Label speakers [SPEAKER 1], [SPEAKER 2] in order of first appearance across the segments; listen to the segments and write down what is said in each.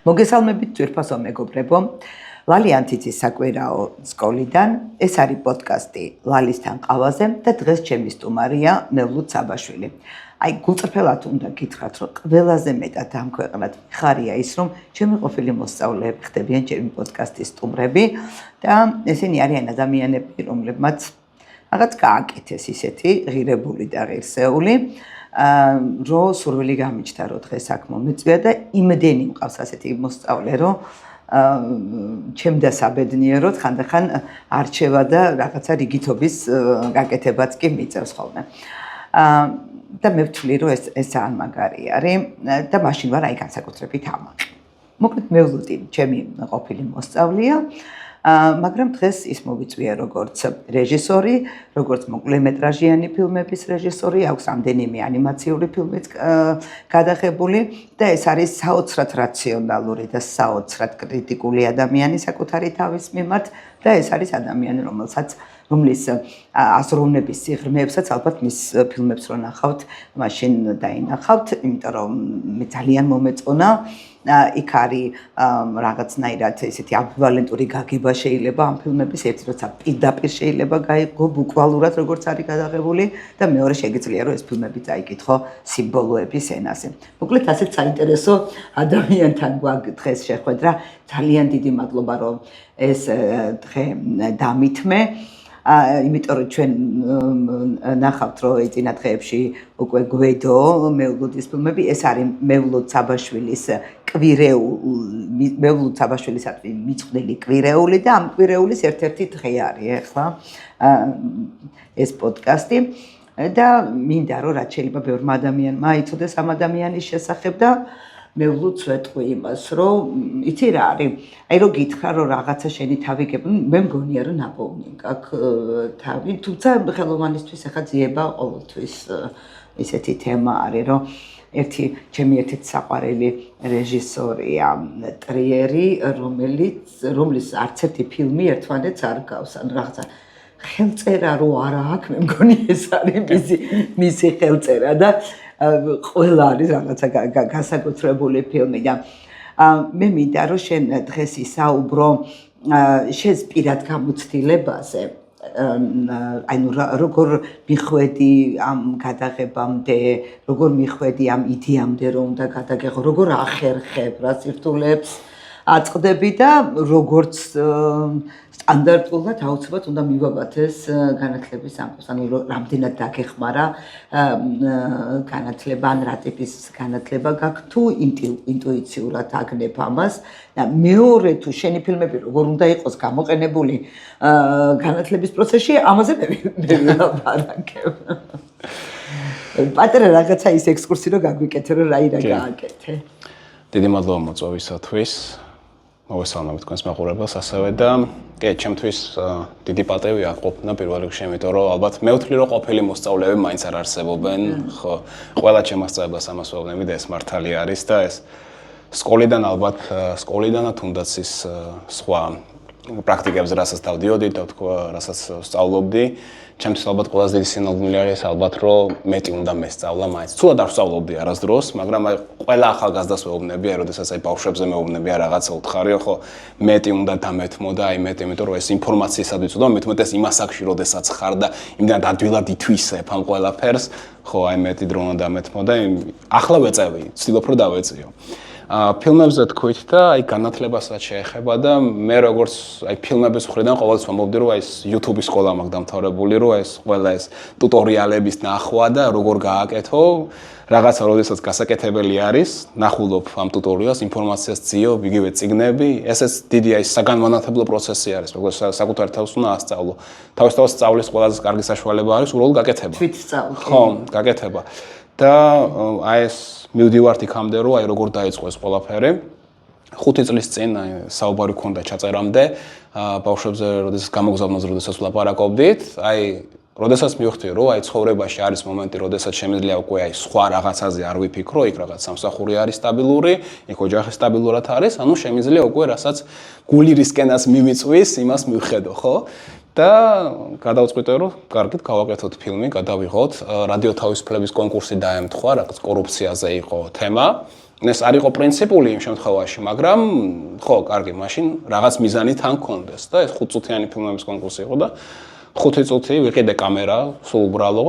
[SPEAKER 1] მოგესალმებით ძვირფასო მეგობრებო. ლალი ანთიცის საკვირაო სკოლიდან ეს არის პოდკასტი ლალისთან ყავაზე და დღეს ჩემი სტუმარია მევლუდ საბაშვილი. აი გულწრფელად უნდა გითხრათ, რომ ყველაზე მეტად ამ ქვეყნად ხარია ის, რომ ჩემი ყოფილი მოსწავლეები ხდებიან ჩემი პოდკასტის სტუმრები და ესენი არიან ადამიანები, რომლებმაც რაღაც გააკეთეს ისეთი ღირებული და ღირსეული, რომ სურვილი გამიჩნდა, რომ დღეს აქ მომეწვია და იმდენი მყავს ასეთი მოსწავლე, რომ ჩემდა საბედნიეროდ ხანდახან არჩევა და რაღაცა რიგითობის გაკეთებაც კი მიწევს ხოლმე. და მე ვთვლი, რომ ეს ძალიან მაგარი არის და მაშინ ვარ აი განსაკუთრებით ამაყი. მოკლედ მევლუდი ჩემი ყოფილი მოსწავლეა, მაგრამ დღეს ის მოვიწვია როგორც რეჟისორი, როგორც მოკლემეტრაჟიანი ფილმების რეჟისორი, აქვს რამდენიმე ანიმაციური ფილმიც გადაღებული და ეს არის საოცრად რაციონალური და საოცრად კრიტიკული ადამიანი საკუთარი თავის მიმართ და ეს არის ადამიანი, რომლის აზროვნების სიღრმეებსაც ალბათ მის ფილმებს რო ნახავთ, მაშინ დაინახავთ, იმიტომ რომ მე ძალიან მომეწონა. იქ არის რაღაცნაირად ესეთი ამბივალენტური გაგება შეიძლება ამ ფილმების, ერთი როცა პირდაპირ შეიძლება გაიგო ბუკვალურად როგორც არის გადაღებული და მეორე შეგიძლია რომ ეს ფილმები წაიკითხო სიმბოლოების ენაზე. მოკლედ ასეთ საინტერესო ადამიანთან გვაქვს დღეს შეხვედრა. ძალიან დიდი მადლობა რომ ეს დღე დამითმე. იმიტომ რომ ჩვენ ნახავთ რომ წინა დღეებში უკვე გვედო მევლუდის ფილმები, ეს არის მევლუდ საბაშვილის მევლუდ საბაშვილისათვის მიწყვლელი კვირეული და ამ კვირეულის ერთ-ერთი დღე არის ახლა ეს პოდკასტი და მინდა რომ რაც შეიძლება ბევრმა ადამიანმა იცოდეს ამ ადამიანის შესახებ და მევლუდს ვეტყვი იმას, რომ იცი რა არის, აი რომ გითხრა რომ რაღაცა შენი თავი გებუნ, მე მგონია რომ ნაპოვნი გაქვს თავი, თუმცა ხელოვანისთვის ახლა ძიება ყოველთვის ისეთი თემა არის, რომ ჩემი ერთ-ერთი საყვარელი რეჟისორია ტრიერი, რომლის არც ერთი ფილმი ერთმანეთს არ გავს, ან რაღაცა ხელწერა რო არა აქვს, მე მგონი ეს არის მისი ხელწერა და ყველა არის რაღაცა განსაკუთრებული ფილმი და მე მინდა რომ შენ დღეს ისაუბრო შენს პირად გამოცდილებაზე, ანუ როგორ მიხვედი ამ გადაღებამდე, როგორ მიხვედი ამ იდეამდე რომ უნდა გადაგეღო, როგორ ახერხებ რა სირთულეებს აწყდები და როგორც სტანდარტულად აუცილებლად უნდა მივაბათეს განათლების ამბავს, ანუ რამდენად დაგეხმარა განათლება, ან რა ტიპის განათლება გაქვს, თუ ინტუიციურად აგნებ ამას და მეორე თუ შენი ფილმები როგორ უნდა იყოს გამოყენებული განათლების პროცესში, ამაზე მე ვილაპარაკებ. პატარა რაღაცა ის ექსკურსი რომ გაგვიკეთე, რომ რა გააკეთე.
[SPEAKER 2] დიდი მადლობა მოწვევისათვის. მოგესალმებით თქვენს მაყურებელს ასევე და ჩემთვის დიდი პატივია ყოფნა პირველ რიგში, იმიტომ რომ ალბათ მე ვთვლი რომ ყოფილი მოსწავლეები მაინც არ არსებობენ, ხო, ყველა ჩემასწავლებას ამას ვეუბნები და ეს მართალი არის და ეს სკოლიდანაც თუნდაც ის სხვა პრაქტიკებზე რასაც დავდიოდი და თქვა რასაც სწავლობდი, ჩემთვის ალბათ ყველაზე დიდი სინამდვილე არის ალბათ რომ მეტი უნდა მესწავლა მაინც. ცუდად არ ვსწავლობდი არასდროს, მაგრამ აი ყველა ახალგაზრდას ვეუბნები, აი როდესაც აი ბავშვებზე მეუბნები რაღაცა უთხარიო, ხო, მეტი უნდა დამეთმო და აი მეტი, იმიტომ რომ ეს ინფორმაციისად ვიცოდო, მეტ-მეტ ეს იმას აქში როდესაც ხარ და იმდან ადვილად ითვისებ ამ ყველაფერს, ხო, აი მეტი დრო უნდა დამეთმო და ახლა ვეწევი, ვცდილობ რომ დავეწიო. ფილმებზე თქვით და აი განათლებასაც შეეხება და მე როგორც აი ფილმების მხრიდან ყოველთვის ვამბობდი რომ აი ეს YouTube-ის სკოლა მაქვს დამთავრებული, რომ ეს ყველა ეს ტუტორიალების ნახვა და როგორ გააკეთო, რაღაცა როდესაც გასაკეთებელი არის, ნახულობ ამ ტუტორიალს, ინფორმაციას ძიო, იგივე წიგნები, ესეც დიდი აი საგანმანათლებლო პროცესი არის, როგორც საკუთარ თავს უნდა ასწავლო. თავისთავად სწავლის ყველაზე კარგი საშუალება არის უბრალოდ გაკეთება.
[SPEAKER 1] თვით სწავლა.
[SPEAKER 2] ხო, გაკეთება. და აი ეს მივდივართ იქამდე რომ აი როგორ დაიწყო ეს ყველაფერი. 5 წლის წინ საუბარი ქონდა ჩაწერამდე, ბავშვებზე როდესაც გამოგზავნოს, როდესაც ვლაპარაკობდით, აი როდესაც მივხვდი რომ აი ცხოვრებაში არის მომენტი, როდესაც შემიძლია უკვე აი სხვა რაღაცაზე არ ვიფიქრო, იქ რაღაც სამსახური არის სტაბილური, იქ ოჯახი სტაბილურად არის, ანუ შემიძლია უკვე რასაც გული რისკენას მიმიწვის, იმას მივხედო, ხო? და გადავწყვიტე რომ კარგით გავაკეთოთ ფილმი, გადავიღოთ, რადიო თავისუფლების კონკურსი დაემთხვა, რაღაც კორუფციაზე იყო თემა. ეს არ იყო პრინციპული იმ შემთხვევაში, მაგრამ ხო, კარგი, მაშინ რაღაც მიზანი თან გქონდეს და ეს 5 წუთიანი ფილმების კონკურსი იყო და 5 წუთი ვიყიდე კამერა, სულ უბრალო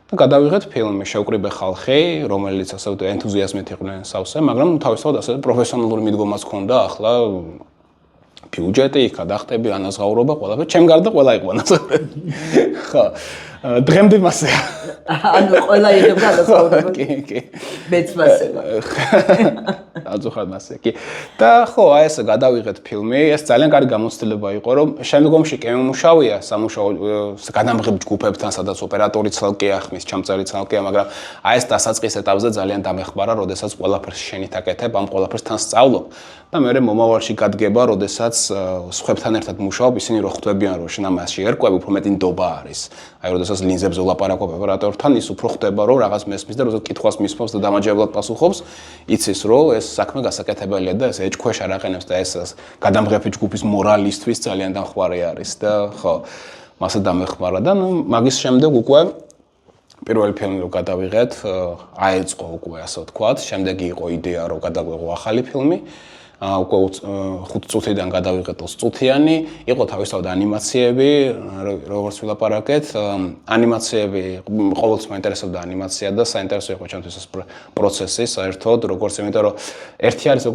[SPEAKER 2] და გადავიღეთ ფილმი, შევკრიბე ხალხი, რომელიც ასე ენთუზიაზმით იყვნენ სავსე, მაგრამ თავისთავად ასე პროფესიონალური მიდგომაც ჰქონდა, ახლა ბიუჯეტი, გადახტები, ანაზღაურობა, ყველაფერი, ჩემ გარდა ყველა იყო ანაზღაურები. ხო, დღემდე მასეა.
[SPEAKER 1] ანუ ყველა იღებდა ანაზღაურება.
[SPEAKER 2] კი.
[SPEAKER 1] მეც მასეა.
[SPEAKER 2] აძუხად მასე, კი. და ხო, აი ესე გადავიღეთ ფილმი, ეს ძალიან კარგი გამოცდილება იყო, რომ შემდგომში კი მომუშავია სამუშაო გადამღებ ჯგუფებთან, სადაც ოპერატორი ცალკეა ხმის, ჩამწერი ცალკეა, მაგრამ აი ეს დასაწყის ეტაპზე ძალიან დამეხმარა, როდესაც ყველაფერს შენით აკეთებ, ამ ყველაფერს თან სწავლობ და მე მომავალში გადგება, როდესაც სხვებთან ერთად მუშაობ, ისინი რო ხვდებიან, რომ შენ ამაში ერკვევი, უფრო მეტი ნდობა არის. აი, როდესაც ლინზებზე ვლაპარაკობ ოპერატორთან, ის უფრო ხდება, რომ რაღაც მესმის და როდესაც კითხვას მისმობს და დამაჯერებლად პასუხობს, იცის, რომ ეს საქმე გასაკეთებელია და ეს ეჭქვეშ არ აყენებს და ეს გადამღები ჯგუფის მორალისთვის ძალიან დამხმარე არის და ხო, მასა დამეხმარა და მაგის შემდეგ უკვე პირველი ფილმი რო გადავიღეთ, აეწყო უკვე ასე ვთქვათ, შემდეგი იყო იდეა რომ გადაგვეღო ახალი ფილმი. უკვე 5 წუთიდან გადავიღეთ 20 წუთიანი, იყო თავისთავად ანიმაციები, როგორც ვილაპარაკეთ, ანიმაციები ყოველთვის მაინტერესებდა ანიმაცია და საინტერესო იყო ჩემთვის ეს პროცესი, საერთოდ, როგორც იმიტომ რომ ერთი არის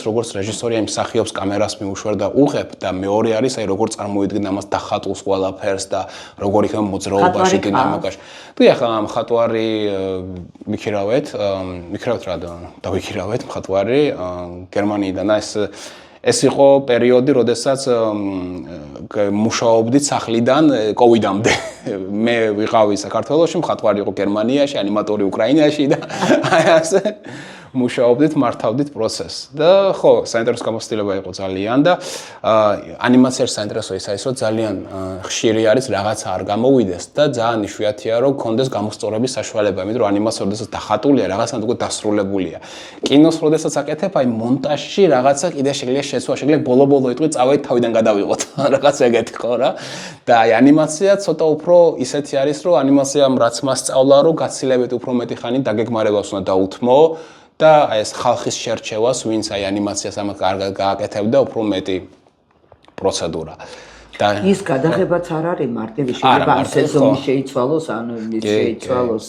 [SPEAKER 2] როგორც რეჟისორი იმ მსახიობს კამერას მიუშვერ და უღებ და მეორე არის აი როგორ წარმოიდგინე ამას დახატულს ყველაფერს და როგორ იქნება მოძრაობაში, დინამიკაში. და ახლა მხატვარი მიქირავეთ რა დავიქირავეთ მხატვარი გერმანიიდან ეს იყო პერიოდი, როდესაც მუშაობდით სახლიდან კოვიდამდე. მე ვიყავი საქართველოში, მხატვარი იყო გერმანიაში, ანიმატორი უკრაინაში და აი ასე მუშაობდით, მართავდით პროცესს. და ხო, საინტერესო გამოცდილება იყო ძალიან და ანიმაციაში საინტერესო ის არის, რომ ძალიან ხშირი არის რაღაცა არ გამოვიდეს და ძალიან იშვიათია, რომ გქონდეს გამოსწორების საშუალება, იმიტომ რომ ანიმაცია როდესაც დახატულია, რაღაცა უკვე დასრულებულია. კინოს როდესაც აკეთებ, აი მონტაჟში რაღაცა კიდე შეიძლება შეცვლა, შეიძლება ბოლო-ბოლო იტყვი, წავედით თავიდან გადავიღოთ. რაღაცა ეგეთი ხო რა. და აი ანიმაცია ცოტა უფრო ისეთი არის, რომ ანიმაციამ რაც მასწავლა, რომ გაცილებით უფრო მეტი ხანი დაგეგმარებას უნდა დაუთმო. და აი ეს ხალხის შერჩევას, ვინც აი ანიმაციას ამას კარგად გააკეთებდა, უფრო მეტი პროცედურა. და
[SPEAKER 1] ის გადაღებაც არ არის მარტივი, შეიძლება ამ სეზონი შეიცვალოს, ან ის შეიცვალოს,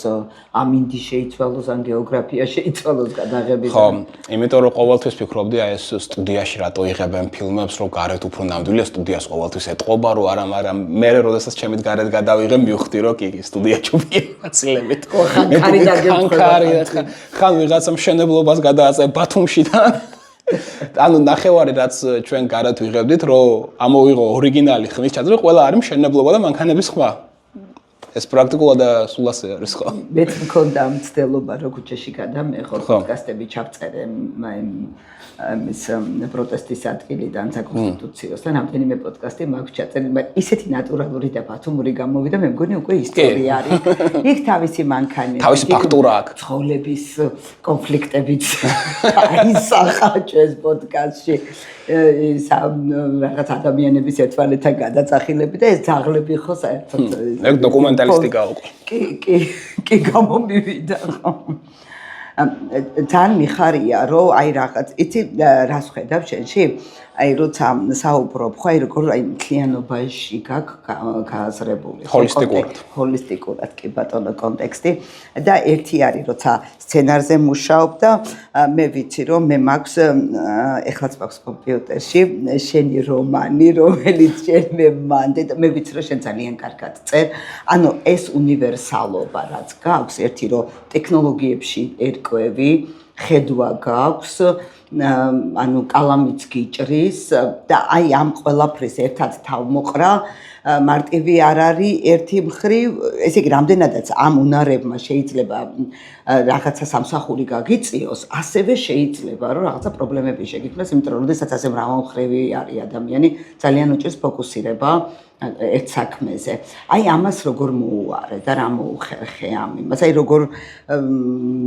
[SPEAKER 1] ამინდი შეიცვალოს, ან გეოგრაფია შეიცვალოს გადაღებით.
[SPEAKER 2] ხო, იმიტომ რომ ყოველთვის ფიქრობდი აი ეს სტუდიაში რატო იღებენ ფილმებს, რომ გარეთ უფრო ნამდვილია, სტუდიას ყოველთვის ეტყობა, რომ არა, მაგრამ მე როდესაც ჩემით გარეთ გადავიღე, მივხვდი, რომ კი, სტუდია ჯუბია აცილებით.
[SPEAKER 1] ხო, ხანქარი დაგემხვა.
[SPEAKER 2] ხან ვიღაცა მშენებლობას გადააწევ ბათუმში და ანუ ნახევარი რაც ჩვენ გარეთ ვიღებდით, რომ ამოვიღო ორიგინალი ხმის ჩაძრო, ყველა არის მშენებლობა და მანქანების ხმა. ეს პრაქტიკულად და სულ ასე არის, ხო?
[SPEAKER 1] მეც მქონდა მცდელობა, რომ ქუჩაში გადამეღო, პოდკასტები ჩავწერე ის პროტესტის ადგილიდან საკონსტიტუციოსთან, რამდენიმე პოდკასტი მაქვს ჩაწერილი, მაგრამ ისეთი ნატურალური და ბათუმური გამოვიდა, მე მგონი უკვე ისტორია არის. იქ თავისი მანქანები,
[SPEAKER 2] თავისი ფაქტურა აქვს.
[SPEAKER 1] ცხოვრების კონფლიქტებიც აისახა ჩვენს პოდკასტში. რაღაც ადამიანების ერთმანეთთან გადაწახილები და ეს ძაღლები ხო საერთოდ
[SPEAKER 2] ეგ დოკუმენტალისტიკა უკვე.
[SPEAKER 1] კი გამომივიდა ხო. ძალიან მიხარია რომ აი რაღაც იცი რას ხედავ შენში აი როცა საუბრობ ხო აი როგორ აი მთლიანობაში გააზრებული ჰოლისტიკურად კი ბატონო კონტექსტი და ერთი არის როცა სცენარზე მუშაობ და მე ვიცი რომ მე მაქვს ეხლაც მაქვს კომპიუტერში შენი რომანი რომელიც შენ მე მანდე და მე ვიცი რომ შენ ძალიან კარგად წერ ანუ ეს უნივერსალობა რაც გაქვს ერთი რომ ტექნოლოგიებში ერკვევი ხედვა გაქვს ანუ კალამიც გიჭრის და აი ამ ყველაფრის ერთად თავმოყრა მარტივი არ არის ერთი მხრივ ესე იგი რამდენადაც ამ უნარებმა შეიძლება რაღაცა სამსახური გაგიწიოს ასევე შეიძლება რომ რაღაცა პრობლემები შეგიქმნას იმიტომ რომ შესაძაც ასე მრავალმხრივი არის ადამიანი ძალიან უჭირს ფოკუსირება ერთ საქმეზე. აი ამას როგორ მოუარე და რა მოუხერხე ამ იმას. აი როგორ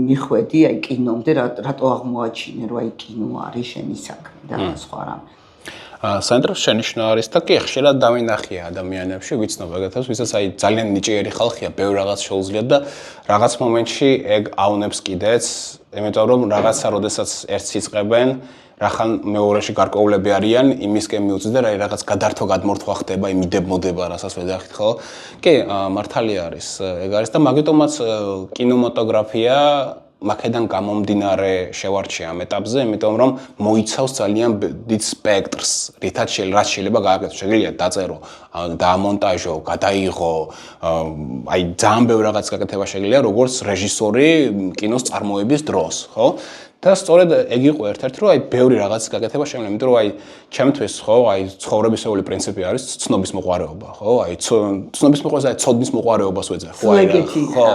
[SPEAKER 1] მიხვედი აი კინომდე რატო აღმოაჩინე რომ აი კინო არის შენი საქმე და სხვა რამე.
[SPEAKER 2] საინტერესო შენიშვნა არის და კი ხშირად დავინახია ადამიანებში, ვიცნობ ეგეთებს, ვისაც აი ძალიან ნიჭიერი ხალხია, ბევრ რაღაც შეუძლიათ და რაღაც მომენტში ეგ აუნებს კიდეც, იმიტომ რომ რაღაცა როდესაც ერთს იწყებენ, რახან მეორეში გარკვეულები არიან, იმისკენ მიუწვდა რა რაღაც გადართვა გადმორთვა ხდება, იმიდებოდება, რასაც ვეძახით ხო? კი, მართალია არის, ეგ არის და მაგიტომაც კინემატოგრაფია მაქედან გამომდინარე შევარჩია ამ ეტაპზე, იმიტომ რომ მოიცავს ძალიან დიდ სპექტრს, რაც შეიძლება გააკეთოს. შეგიძლია დაწერო, დაამონტაჟო, გადაიღო, აი ძალიან ბევრ რაღაც გაკეთება შეგიძლია როგორც რეჟისორი კინოს წარმოების დროს, ხო? და სწორედ ეგ იყო ერთ-ერთი, რომ აი ბევრი რაღაც გაკეთება შემიძლია, იმიტომ რომ აი ჩემთვის ხო, აი ცხოვრებისეული პრინციპი არის ცნობის მოყვარეობა, ხო? აი ცნობის მოყვარეობა, აი ცოდნის მოყვარეობას ვეძახ, ხო?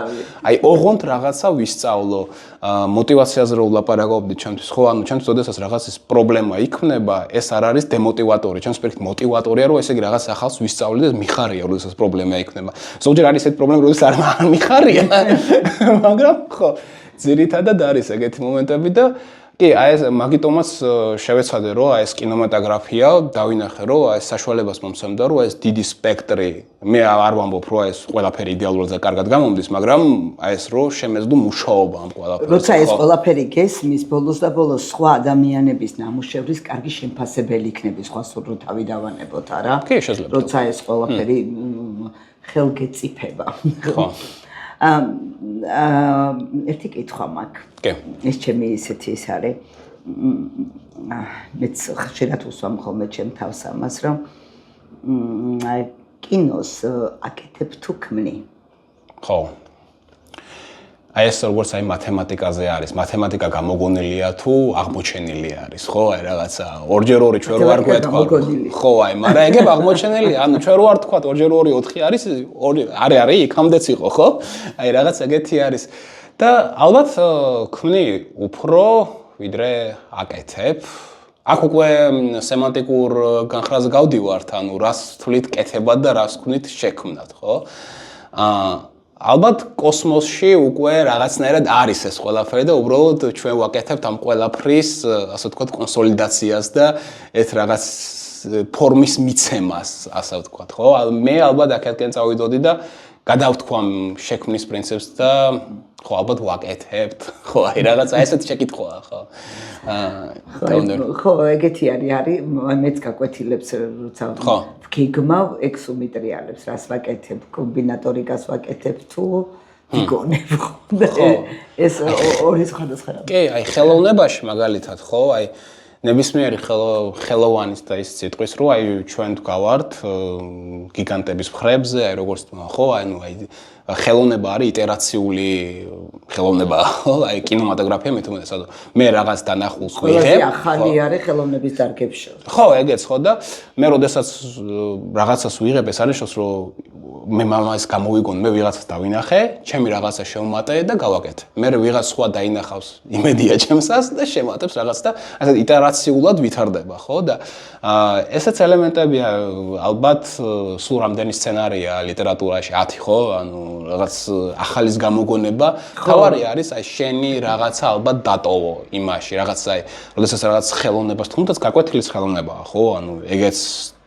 [SPEAKER 2] აი ოღონდ რაღაცა ვისწავლო, мотивациაზე რო ვლაპარაკობდი ჩემთვის, ხო? ანუ ჩემთვის ოდესაც რაღაცის პრობლემა იქნება, ეს არ არის დემოტივატორი, ჩემს პირით მოტივატორია, რომ ესე იგი რაღაც ახალს ვისწავლე და მიხარია, როდესაც პრობლემა იქნება. ზოგჯერ არის ეს პრობლემა, როდესაც არ მიხარია, მაგრამ ხო ძირითადად არის ეგეთი მომენტები და კი, აი ეს მაგიტომაც შევეცადე, რომ აი ეს კინემატოგრაფია დავინახე, რომ აი ეს საშუალებას მომცემდა, რომ აი ეს დიდი სპექტრი, მე არ ვამბობ, რომ აი ეს ყველაფერი იდეალურად და კარგად გამომდის, მაგრამ აი ეს რომ შემეძლო მუშაობა ამ ყველაფერს.
[SPEAKER 1] როცა ეს ყველაფერი გესმის, ბოლოს და ბოლოს სხვა ადამიანების ნამუშევრის კარგი შემფასებელი იქნება, სხვა სულ რო თავი დავანებოთ, არა?
[SPEAKER 2] კი, შეიძლება.
[SPEAKER 1] როცა ეს ყველაფერი ხელგეწიფება.
[SPEAKER 2] ხო.
[SPEAKER 1] ერთი კითხვა მაქვს.
[SPEAKER 2] კი.
[SPEAKER 1] ეს ჩემი ისეთი ის არის. მეც ხშირად უსვამ ხოლმე ჩემ თავს ამას, რომ კინოს აკეთებ თუ ქმნი.
[SPEAKER 2] ხო. აი ეს როგორც აი მათემატიკაზე არის, მათემატიკა გამოგონილია თუ აღმოჩენილი არის, ხო? აი რაღაცა 2x2 ჩვენ რო არ გვეთქვა. ხო, აი, მაგრამ ეგ აღმოჩენილია, ანუ ჩვენ რო არ თქვა 2x2 4 არის, არის, იქამდეც იყო, ხო? აი რაღაც ეგეთი არის. და ალბათ ქმნი უფრო ვიდრე აკეთებ. აქ უკვე სემანტიკურ განხრაზე გავდივართ, ანუ რას თვლით კეთებად და რას ვქნით შექმნათ, ხო? ალბათ კოსმოსში უკვე რაღაცნაირად არის ეს ყველაფერი და უბრალოდ ჩვენ ვაკეთებთ ამ ყველაფრის, ასე ვთქვათ, კონსოლიდაციას და ეს რაღაც ფორმის მიცემას, ასე ვთქვათ, ხო? მე ალბათ აქეთკენ წავიდოდი და გადავთქვამ შექმნის პრინციპს და ხო, ალბათ ვაკეთებთ. ხო, აი რაღაცა ესეთი შეკითხვაა, ხო?
[SPEAKER 1] ხო, ეგეთი არის, მეც გაკვეთილებს როცა გიგმავ ექსუმიტრიალებს, რას ვაკეთებ, კომბინატორიკას ვაკეთებ თუ ვიგონებ, ხო? ეს ორი სხვადასხვა რამე.
[SPEAKER 2] კი, აი ხელოვნებაში მაგალითად, ხო, აი ნებისმიერი ხელოვანის და ის სიტყვის რო აი ჩვენ ვგავართ გიგანტების მხრებზე, აი როგორც ხო, ანუ აი ხელოვნება არის იტერაციული ხელოვნება, ხო? აი კინემატოგრაფია მეტომეტად. მე რაღაც დანახულს ვიღებ.
[SPEAKER 1] ყველაზე ახალი არის ხელოვნების დარგებში.
[SPEAKER 2] ხო, ეგეც ხო და მე როდესაც რაღაცას ვიღებ, ეს არის შოს რომ მე მამას გამოვიგონ, მე ვიღაცას დავინახე, ჩემი რაღაცა შევმატე და გავაკეთე. მე ვიღაც სხვა დაინახავს იმედია ჩემსას და შემატებს რაღაც და ასე იტერაციულად ვითარდება, ხო? და ესეც ელემენტებია, ალბათ სულ რამდენი სცენარია ლიტერატურაში 10, ხო? ანუ რაღაც ახალის გამოგონება, თავარი არის აი შენი რაღაცა ალბათ დატოვო იმაში, რაღაც აი, როდესაც რაღაც ხელოვნებას თუნდაც გაკვეთილის ხელოვნებაა, ხო? ანუ ეგეც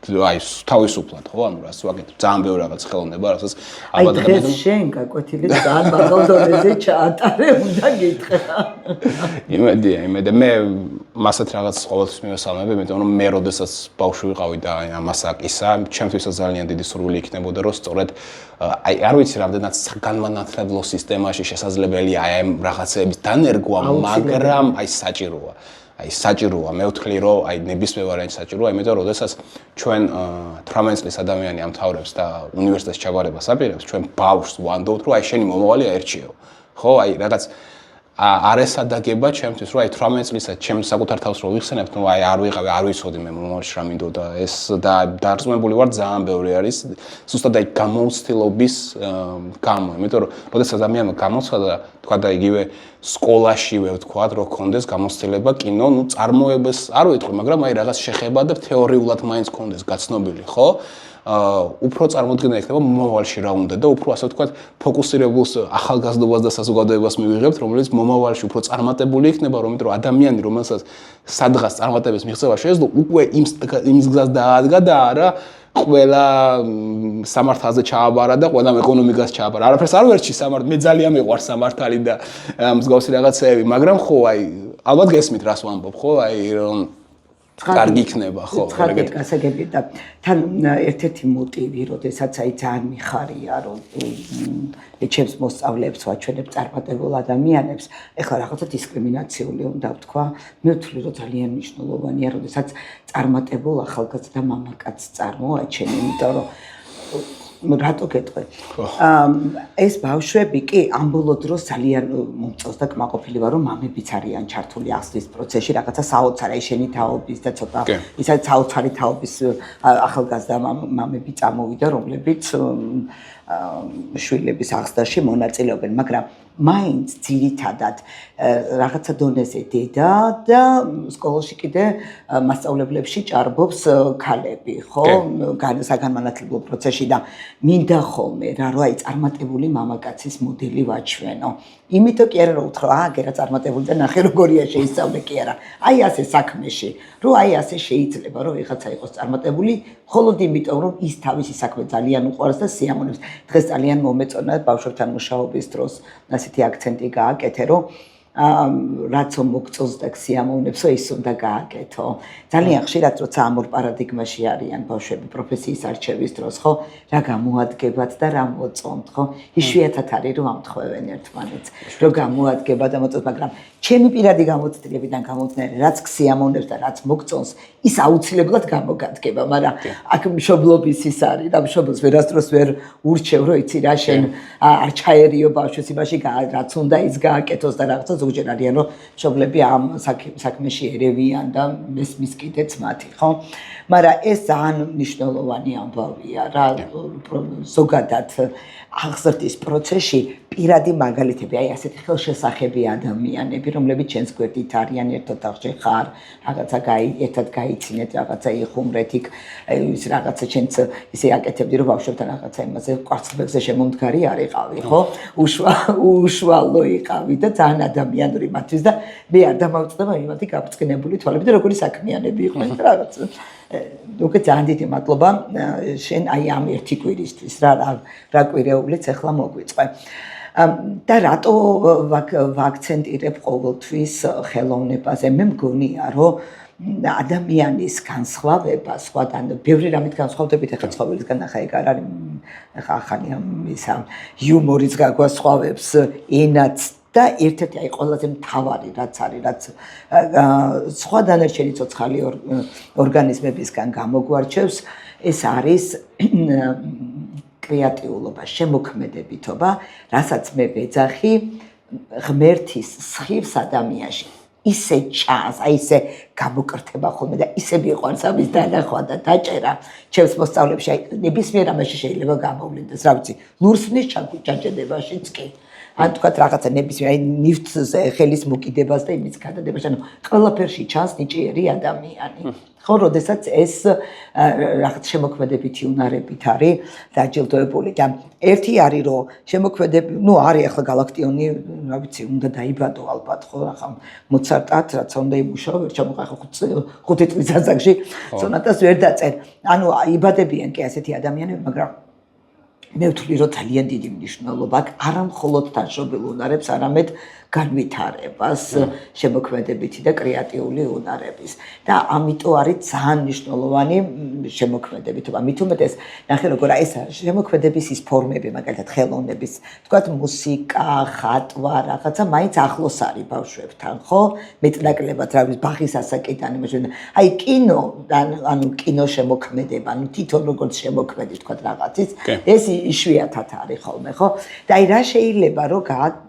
[SPEAKER 2] აი თავისუფლად, ხო? ანუ რას ვაკეთებ? ძალიან ბევრი რაღაც ხელოვნება, რასაც
[SPEAKER 1] ალბათ დღეს შენ გაკვეთილი ძალიან მაღალ დონეზე ჩაატარე, უნდა გითხრა.
[SPEAKER 2] იმედია, მე მასეთ რაღაც ყოველთვის მივესალმები, იმიტომ რომ მე როდესაც ბავშვი ვიყავი და ამას აკისა, ჩემთვისაც ძალიან დიდი სურვილი იქნებოდა, რომ სწორედ აი არ ვიცი რამდენად საგანმანათლებლო სისტემაში შესაძლებელია აი ამ რაღაცების დანერგვა, მაგრამ აი საჭიროა. აი საჭიროა, მე ვთვლი რომ აი ნებისმიერ ვარიანტი საჭიროა, იმიტომ რომ შესაძაც ჩვენ 18 წლის ადამიანი ამთავრებს და უნივერსიტეტში ჩაბარებას აპირებს, ჩვენ ბავშვს ვანდობთ, რომ აი შენი მომავალია ერჩიო. ხო, აი რაღაც არ ესადაგება ჩემთვის, რომ აი 18 წლისაც ჩემ საკუთარ თავს რო ვიხსენებ, ნუ აი არ ვიყავი, არ ვიცოდი მე მომავალში რა მინდოდა ეს და დარწმუნებული ვარ ძალიან ბევრი არის ზუსტად აი გამოცდილობის გამო, იმიტომ რომ როდესაც ადამიანმა გამოცხადა, თქვა და იგივე სკოლაშივე ვთქვა, რომ კონდეს გამოცდილება კინო, ნუ წარმოებას არ ვიტყვი, მაგრამ აი რაღაც შეხება და თეორიულად მაინც კონდეს გაცნობილი, ხო? უფრო წარმოდგენა ექნება მომავალში რა უნდა და უფრო ასე ვთქვათ ფოკუსირებულს ახალგაზრდობას და საზოგადოებას მივიღებთ, რომელიც მომავალში უფრო წარმატებული იქნება, რომ ადამიანი, რომელსაც სადღაც წარმატების მიღწევა შეეძლო, უკვე იმის გზას დაადგა და არა ყველა სამართალზე ჩააბარა და ყველა ეკონომიკას ჩააბარა. არაფერს არ ვერჩი სამართალი, მე ძალიან მიყვარს სამართალი და მსგავსი რაღაცეები, მაგრამ ხო, ალბათ გესმით რას ვამბობ, ხო, რომ კარგი იქნება, ხო,
[SPEAKER 1] ეგეთ გასაგები და თან ერთ-ერთი მოტივი, როდესაც ძალიან მიხარია, რომ ჩემს მოსწავლეებს ვაჩვენებ წარმატებულ ადამიანებს, ეხლა რაღაცა დისკრიმინაციული უნდა ვთქვა, მე ვთვლი, რომ ძალიან მნიშვნელოვანია, როდესაც წარმატებულ ახალგაზრდა მამაკაცს წარმოაჩენ, იმიტომ რომ რატო გეტყვი? ეს ბავშვები კი ამ ბოლო დროს ძალიან მომწონს და კმაყოფილი ვარ, რომ მამებიც არიან ჩართული ახსნის პროცესში, რაღაცა საოცარი შენი თაობის და ცოტა ისა საოცარი თაობის ახალგაზრდა მამები წამოვიდა, რომლებიც შვილების ახსნაში მონაწილეობენ, მაგრამ მაინც ძირითადად რაღაცა დონეზე დედა და სკოლაში კიდე მასწავლებლებში ჭარბობს ქალები, ხო? საგანმანათლებლო პროცესში და მინდა ხოლმე რა რომ წარმატებული მამაკაცის მოდელი ვაჩვენო. იმიტომ კი არა რომ უთხრა, გერა წარმატებული და ნახე როგორია შეისწავლე კი არა. აი ასე საქმეში, რომ აი ასე შეიძლება რომ ვიღაცა იყოს წარმატებული, მხოლოდ იმიტომ რომ ის თავისი საქმე ძალიან უყვარს და სიამოვნებს. დღეს ძალიან მომეწონა ბავშვებთან მუშაობის დროს ასეთი აქცენტი გააკეთე, რომ რაც მოგწონს და სიამოვნებსო ის უნდა გააკეთო. ძალიან ხშირად როცა ამ ორ პარადიგმაში არიან ბავშვები პროფესიის არჩევის დროს, ხო, რა გამოადგებათ და რა მოწონთ, ხო? იშვიათად არის რომ ამთხოვენ ერთმანეთს, რომ გამოადგება და მოწონთ, მაგრამ ჩემი პირადი გამოცდილებიდან გამომდინარე, რაც სიამოვნებს და რაც მოგწონს, ის აუცილებლად გამოგადგება, მაგრამ აქ მშობლობის ის არის, რა მშობლს ვერასდროს ვერ ურჩევ, რომ იცი რა შენ არ ჩაერიო ბავშვს იმაში, რაც უნდა ის გააკეთოს და რაღაცა ზოგჯერ არიან რომ მშობლები ამ საქმეში ერევიან და მის კიდეც მათი, ხო? მაგრამ ეს ძალიან მნიშვნელოვანი ამბავია რა ზოგადად აღზრდის პროცესში პირადი მაგალითები, აი ასეთი ხელშესახები ადამიანები, რომლებიც ჩვენს გვერდით არიან, ერთ ოთახში ხარ, რაღაცა ერთად გაიცინეთ, რაღაცა იხუმრეთ, იქ ის რაღაცა ჩვენც ისე აკეთებდი, რომ ბავშვებთან რაღაცა იმაზე კვარცხლბეკზე შემომდგარი არ იყავი, ხო? უშუალო იყავი და ძალიან ადამიანური მათთვის და მე არ დამავწდება იმათი გაბრწყინებული თვალები და როგორი საქმიანები იყვნენ და რაღაც უკვე ძალიან დიდი მადლობა შენ აი ამ ერთი კვირისთვის რა კვირეულიც ახლა მოგვიწყვე და რატო ვაქცენტირებ ყოველთვის ხელოვნებაზე მე მგონია რომ ადამიანის განსხვავება სხვადან ბევრი რამით განსხვავდებით ახლა ცხოველისგან ახლა ეგ არ არის ახლა ახალი ისა იუმორის გაგვასხვავებს ენაც და ერთ-ერთი აი ყველაზე მთავარი რაც არის რაც სხვა დანარჩენი ცოცხალი ორგანიზმებისგან გამოგვარჩევს ეს არის კრეატიულობა, შემოქმედებითობა, რასაც მე ვეძახი ღმერთის სხივს ადამიანში. ისე ჩანს, აი ისე გამოკრთება ხოლმე და ისე მიყვარს ამის დანახვა და დაჭერა. ჩემს მოსწავლეებში აი ნებისმიერ ამაში შეიძლება გამოვლინდეს, რა ვიცი, ლურსმნის ჩაჭედებაშიც კი. ან თქვათ რაღაცა ნებისმიერ აი ნივთზე ხელის მოკიდებას და იმის გადადებაში, ანუ ყველაფერში ჩანს ნიჭიერი ადამიანი. ხო, როდესაც ეს რაღაც შემოქმედებითი უნარებით არის დაჯილდოებული და ერთი არის რომ შემოქმედები, ნუ არის ახლა გალაქტიონი, რა ვიცი, უნდა დაიბადო ალბათ, ხო, ახლა მოცარტად, რაც უნდა იმუშაო, ვერ ჩამოყარა 5 წლის ასაკში, სონატას ვერ დაწერ. ანუ იბადებიან კი ასეთი ადამიანები, მაგრამ მე ვთვლი რომ ძალიან დიდი მნიშვნელობა აქვს არა მხოლოდ თანშობილ უნარებს, არამედ განვითარებას, შემოქმედებითი და კრეატიული უნარების. და ამიტომ არის ძალიან მნიშვნელოვანი შემოქმედებითობა. მით უმეტეს, ნახე როგორ ეს შემოქმედების ის ფორმები, მაგალითად ხელოვნების, თქვათ მუსიკა, ხატვა, რაღაცა მაინც ახლოს არის ბავშვებთან, ხო? მეტნაკლებად, რა ვიცი, ბაღის ასაკიდან იმაში. აი კინო, ანუ კინო შემოქმედება, ანუ თვითონ როგორც შემოქმედი, თქვათ რაღაცის, ეს იშვიათად არის ხოლმე, ხო? და აი რა შეიძლება რომ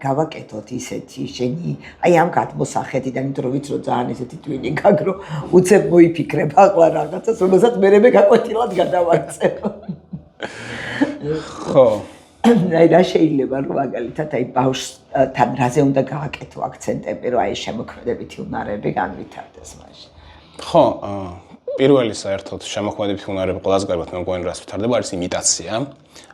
[SPEAKER 1] გავაკეთოთ ისეთი შენი აი ამ გადმოსახედიდან, იმიტომ რომ ვიცი რომ ძალიან ესეთი ტვინი გაგრო, უცებ მოიფიქრებ ახლა რაღაცას, რომელსაც მე გაკვეთილად გადავარწევ. ხო. აი რა შეიძლება რომ მაგალითად აი ბავშვთან რაზე უნდა გააკეთო აქცენტები, რომ აი შემოქმედებითი უნარები განვითარდეს მაშინ.
[SPEAKER 2] ხო, პირველი საერთოდ შემოქმედებითი უნარები ყველაზე კარგად მე მგონი რას ვითარდება არის იმიტაცია.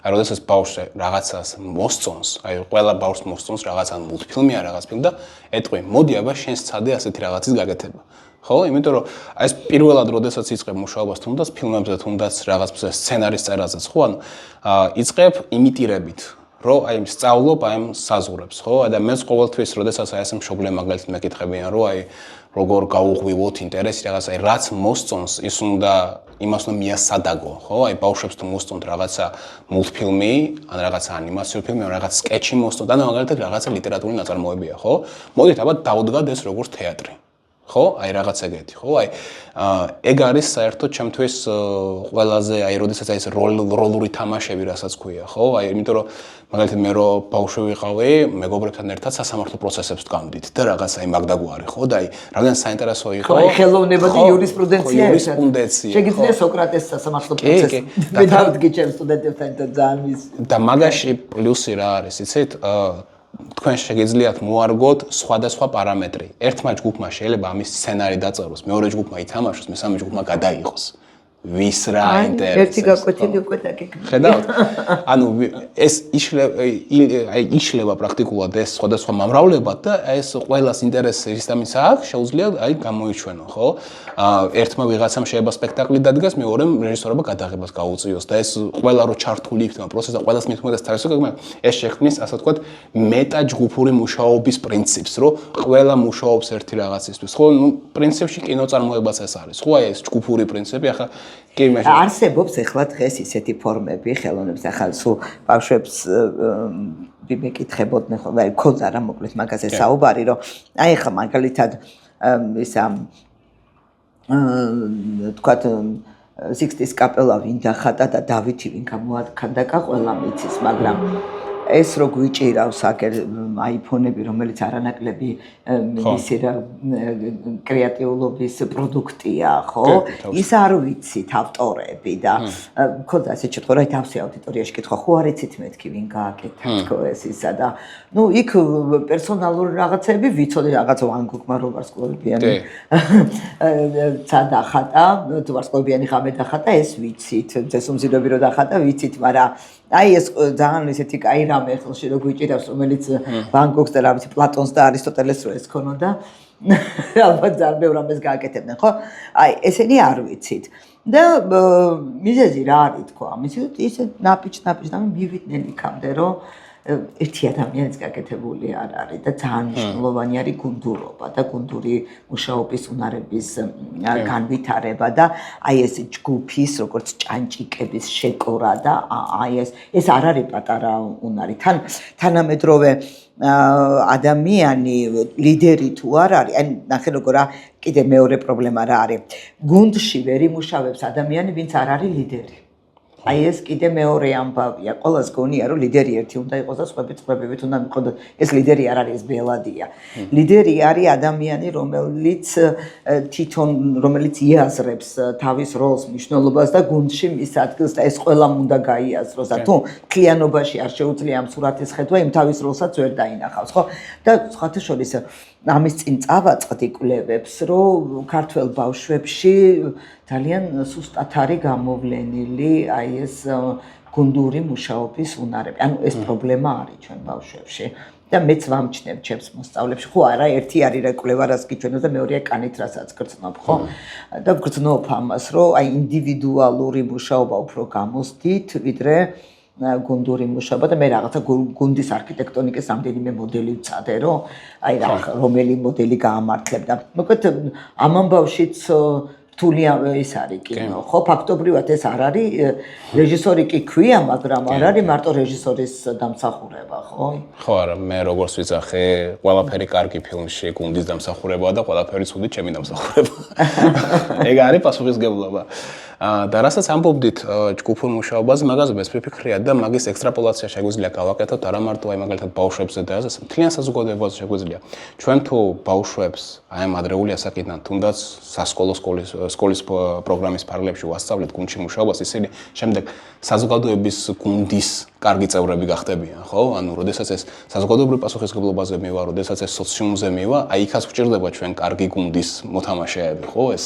[SPEAKER 2] აი, როდესაც ბავშვი რაღაცას მოსწონს, აი, ყველა ბავშვს მოსწონს რაღაც ან მულტფილმი ან რაღაც ფილმი და ეტყვი, მოდი აბა შენ სცადე ასეთი რაღაცის გაკეთება. ხო, იმიტომ რომ აი ეს პირველად როდესაც იწყებ მუშაობას თუნდაც ფილმებზე, თუნდაც რაღაც სცენარის წერაზეც, ხო, ანუ იწყებ იმიტირებით. რომ აი სწავლობ აი საზღურებს, ხო? და მე ყოველთვის, როდესაც აი ესე მშობლები მაგალითად მეკითხებიან, რომ აი როგორ გაუღვივოთ ინტერესი რაღაც, აი რაც მოსწონს, ის უნდა იმას უნდა მიასადაგო, ხო? აი ბავშვებს თუ მოსწონთ რაღაცა მულტფილმი, ან რაღაცა ანიმაციური ფილმი, ან რაღაც სკეჩი მოსწონთ, ან მაგალითად რაღაცა ლიტერატურული ნაწარმოებია, ხო? მოდით აბა დავდგათ ეს როგორც თეატრი. ხო, აი რაღაც ეგეთი, ხო? აი ეგ არის საერთოდ ჩემთვის ყველაზე აი როდესაც აი ეს როლური თამაშები რასაც ქვია, ხო? აი იმიტომ რომ მაგალითად მე რო ბავშვი ვიყავი, მეგობრებთან ერთად სასამართლო პროცესებს ვდგამდით და რაღაც აი მაგდაგვარი, ხო? და აი რამდენ საინტერესო იყო.
[SPEAKER 1] ხო, აი ხელოვნება და იურისპრუდენცია.
[SPEAKER 2] იურისპრუდენცია.
[SPEAKER 1] შეგიძლია სოკრატეს სასამართლო პროცესი. მე დავდგე ჩემ სტუდენტებთან და ძალიან მის.
[SPEAKER 2] და მაგაში პლუსი რა არის, იცით? თქვენ შეგიძლიათ მოარგოთ სხვადასხვა პარამეტრი. ერთმა ჯგუფმა შეიძლება ამის სცენარი დაწეროს, მეორე ჯგუფმა ითამაშოს, მესამე ჯგუფმა გადაიღოს. ვის რა ინტერესებს?
[SPEAKER 1] ერთი გაკვეთილი უკვე დაგეკითხა.
[SPEAKER 2] ხედავთ? ანუ ეს იშლება პრაქტიკულად ეს სხვადასხვა მომრავლება და ეს ყველას ინტერესი ის და მის აქვს, შეუძლია აი გამოიჩვენო, ხო? ერთმა ვიღაცამ შეიძლება სპექტაკლი დადგას, მეორემ რეჟისორობა გადაღებას გაუწიოს და ეს ყველა რო ჩართული იქნება პროცესში და ყველას მithmetas თავისუფლად, ეს შექმნის, ასე ვთქვათ, მეტა ჯგუფური მუშაობის პრინციპს, რომ ყველა მუშაობს ერთი რაღაცისთვის. ხო, ნუ პრინციპში კინოწარმოებაც ეს არის. ხო, აი ეს ჯგუფური პრინციპი, ახლა კი მე
[SPEAKER 1] არსებობს ახლა დღეს ისეთი ფორმები ხელოვნების ახლა სულ ბავშვებს მეკითხებოდნენ ხოლმე აი ქონდა რა მოკლედ მაგაზე საუბარი რომ აი ახლა მაგალითად ისა თქვათ სიქსტის კაპელა ვინ დახატა და დავითი ვინ გამოაჩნდა ყველა მიცის მაგრამ ეს რო გვიჭირავს აიფონები რომელიც არანაკლები მისი კრეატიულობის პროდუქტია ხო ის არ ვიცით ავტორები და მქონდა ესე შეთხო რა თავისი აუდიტორიაში კითხვა ხო არ იცით მეთქი ვინ გააკეთა თქო ეს ისა და ნუ იქ პერსონალური რაღაცები ვიცოდი რაღაც ვან გოგმა რო ვარსკვლავებიანი ცადა ხატა თუ ვარსკვლავებიანი ხამე დახატა ეს ვიცით ძესუმზიდები რო დახატა ვიცით მაგრამ აი ეს ძალიან ისეთი კაი რამე ხელში რო გვიჭირავს რომელიც ვან გოგს და რა ვიცი პლატონს და არისტოტელეს რო ეს ქონოდა ალბათ ძალიან ბევრ რამეს გააკეთებდნენ ხო აი ესენი არ ვიცით და მიზეზი რა არის თქვა ამისი ისე ნაპიჩ და მივიდნენ იქამდე რომ ერთი ადამიანის გაკეთებული არ არის და ძალიან მნიშვნელოვანი არის გუნდურობა და გუნდური მუშაობის უნარების განვითარება და აი ეს ჯგუფის როგორც ჭანჭიკების შეკორა და აი ეს არ არის პატარა უნარი თანამედროვე ადამიანი ლიდერი თუ არ არის ან ნახე როგორ კიდე მეორე პრობლემა რა არის გუნდში ვერ იმუშავებს ადამიანი ვინც არ არის ლიდერი აი ეს კიდე მეორე ამბავია. ყველას გონია რომ ლიდერი ერთი უნდა იყოს და სხვებიც უნდა მიყოდოთ. ეს ლიდერი არ არის, ეს ბელადია. ლიდერი არის ადამიანი, რომელიც იაზრებს თავის როლს, მნიშვნელობას და გუნდში მის ადგილს და ეს ყველამ უნდა გაიაზროს და თუ მთლიანობაში არ შეუძლია ამ სურათის ხედვა, იმ თავის როლსაც ვერ დაინახავს, ხო? და სხვათა შორის ამის წინ წავაწყდი კვლევებს, რომ ქართველ ბავშვებში ძალიან სუსტად არის გამოვლენილი აი ეს გუნდური მუშაობის უნარები. ანუ ეს პრობლემა არის ჩვენ ბავშვებში. და მეც ვამჩნევ ჩემს მოსწავლეებში. ხო, არა, ერთი არის რა კვლევა რას გიჩვენოს და მეორეა კანით რასაც გრძნობ, ხო? და გრძნობ ამას, რომ აი ინდივიდუალური მუშაობა უფრო გამოსდით, ვიდრე გუნდური მუშაობა და მე რაღაცა გუნდის არქიტექტონიკის რამდენიმე მოდელი ვწადე, რომ აი რა რომელი მოდელი გაამართლებდა. მოკლედ ამ ამბავშიც რთული ის არის კინო, ხო? ფაქტობრივად ეს არ არის რეჟისორი კი ქვია, მაგრამ არ არის მარტო რეჟისორის დამსახურება, ხო?
[SPEAKER 2] ხო, არა, მე როგორც ვიცახე, ყველაფერი კარგი ფილმში გუნდის დამსახურებაა და ყველაფერი ცუდი ჩემი დამსახურება. ეგ არის პასუხისგებლობა. და რასაც ამბობდით ჯგუფურ მუშაობაზე, მაგაზე მესფიქრია და მაგის ექსტრაპოლაცია შეგვიძლია გავაკეთოთ არა მარტო აი მაგალითად ბავშვებზე და ასე, მთლიან საზოგადოებაზე შეგვიძლია. ჩვენ თუ ბავშვებს აი ამ ადრეული ასაკიდან თუნდაც სასკოლო სკოლის პროგრამის ფარგლებში ვასწავლეთ გუნდში მუშაობას, ისინი შემდეგ საზოგადოების გუნდის კარგი წევრები გახდებიან, ხო? ანუ, როდესაც ეს საზოგადოებრივ პასუხისმგებლობაზე მივა, როდესაც ეს სოციუმზე მივა, აი იქაც გვჭირდება ჩვენ კარგი გუნდის მოთამაშეები, ხო? ეს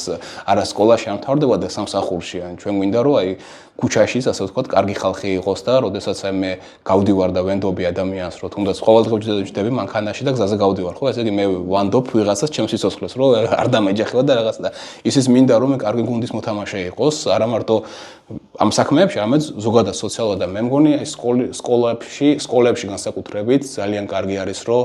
[SPEAKER 2] არა სკოლაში არ მთავრდება და სამსახურში, ან ჩვენ გვინდა რომ აი ქუჩაში, ასე ვთქვათ, კარგი ხალხი იყოს და როდესაც აი მე გავდივარ და ვენდობი ადამიანს, რომ თუნდაც ყოველდღე ვჯდები მანქანაში და გზაზე გავდივარ, ხო? ესე იგი მე ვანდობ ვიღაცას ჩემს სიცოცხლეს, რომ არ დამეჯახება და რაღაც და ისიც მინდა რომ მე კარგი გუნდის მოთამაშე იყოს, არა მარტო ამ საქმეებში, არამედ ზოგადად სოციალურად და მე მგონი აი სკოლებში განსაკუთრებით ძალიან კარგი არის, რომ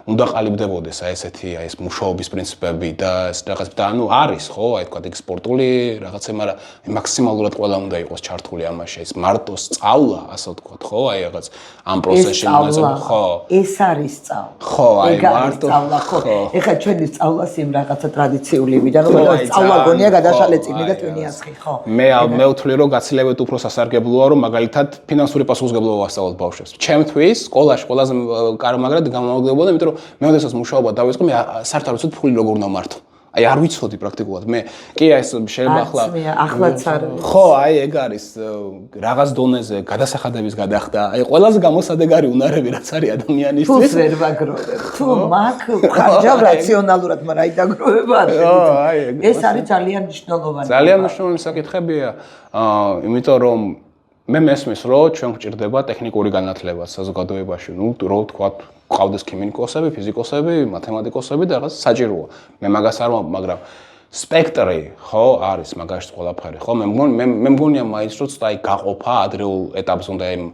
[SPEAKER 2] უნდა ყალიბდებოდეს აი ესეთი აი ეს მუშაობის პრინციპები და ეს რაღაც და ანუ არის, ხო? აი თქვა იქ სპორტული რაღაცე, მაგრამ მაქსიმალურად ყველა უნდა იყოს ჩართული ამაში, ეს მარტო სწავლა, ასე ვთქვათ, ხო? აი რაღაც ამ პროცესში მონაწილე, ხო?
[SPEAKER 1] ეს არის სწავლა.
[SPEAKER 2] ხო, აი მარტო
[SPEAKER 1] სწავლა, ხო. ეხლა ჩვენი სწავლას იმ რაღაცა ტრადიციული ვიდან, რომ სწავლა გონია გადაშალეწინი და თქვენი ასხი, ხო?
[SPEAKER 2] მე ვთვლი რომ გაცილებით უფრო სასარგებლოა რომ მაგალითად ფინანსური პასუხისმგებლობა ვასწავლოთ ბავშვებს. ჩემთვის სკოლაში ყველაზე კარგად გამომაგდებოდა, იმიტომ რომ მე ოდესაც მუშაობა დავიწყე, მე საერთოდ არ ვიცოდი ფული როგორ უნდა მართო. აი არ ვიცოდი პრაქტიკულად. მე კი ეს შეიძლება
[SPEAKER 1] ახლაც არ
[SPEAKER 2] ხო, აი ეგ არის რაღაც დონეზე გადასახადების გადახდა. აი ყველაზე გამოსადეგარი უნარები რაც არის ადამიანისთვის.
[SPEAKER 1] თუ ვერ ვაგროვებ. თუ მაგ ხარჯავ რაციონალურად, მაგრამ აი დაგროვება არ შეიძლება. ეს არის ძალიან მნიშვნელოვანი.
[SPEAKER 2] ძალიან მნიშვნელოვანი საკითხებია. იმიტომ რომ მე მესმის რომ ჩვენ გვჭირდება ტექნიკური განათლება საზოგადოებაში. ნუ რო ვთქვათ ყავდეს ქიმიკოსები, ფიზიკოსები, მათემატიკოსები და რაღაც საჭიროა. მე მაგას არ ვამბობ, მაგრამ სპექტრი ხო არის მაგაში ყველაფერი, ხო? მე მგონია მაინც რომ ცოტა გაყოფა ადრეულ ეტაპზე უნდა იმ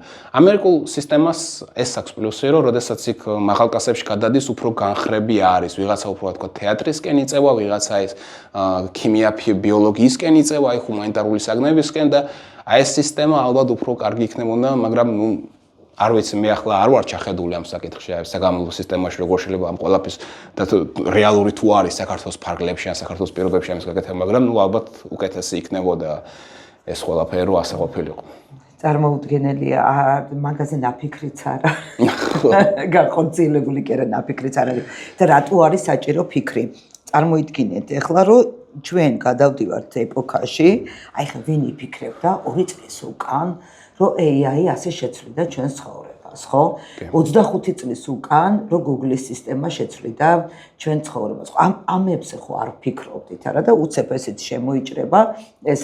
[SPEAKER 2] ამერიკულ სისტემას ეს აქვს პლუსი, რომ როდესაც იქ მაღალკლასებში გადადის, უფრო განხრები არის, ვიღაცა უფრო თქვა თეატრისკენ იწევა, ვიღაცა ის ქიმია, ბიოლოგიისკენ იწევა, აი ჰუმანიტარული საგნებისკენ და აი ეს სისტემა ალბათ უფრო კარგი იქნებოდა, მაგრამ ნუ არ ვიცი, მე ახლა არ ვარ ჩახედული ამ საკითხში, აი საგამოვლო სისტემაში როგორ შეიძლება ამ ყველაფრის და რეალური თუ არის საქართველოს ფარგლებში ან საქართველოს პირობებში ამის გაკეთება, მაგრამ ნუ ალბათ უკეთესი იქნებოდა ეს ყველაფერი რომ ასე ყოფილიყო.
[SPEAKER 1] წარმოუდგენელია, მაგაზე ნაფიქრიც არა. განხორციელებული კი არა, ნაფიქრიც არ არის. და რატო არის საჭირო ფიქრი? წარმოიდგინეთ, ეხლა რომ ჩვენ გადავდივართ ეპოქაში, აი ხა ვინ იფიქრებდა 2 წლის უკან რომ AI ასე შეცვლიდა ჩვენს ცხოვრებას, ხო? 25 წლის უკან რომ Google-ის სისტემა შეცვლიდა ჩვენ ცხოვრებას. ამებზე ხო არ ვფიქრობდით, არა და უცებ ესეც შემოიჭრება ეს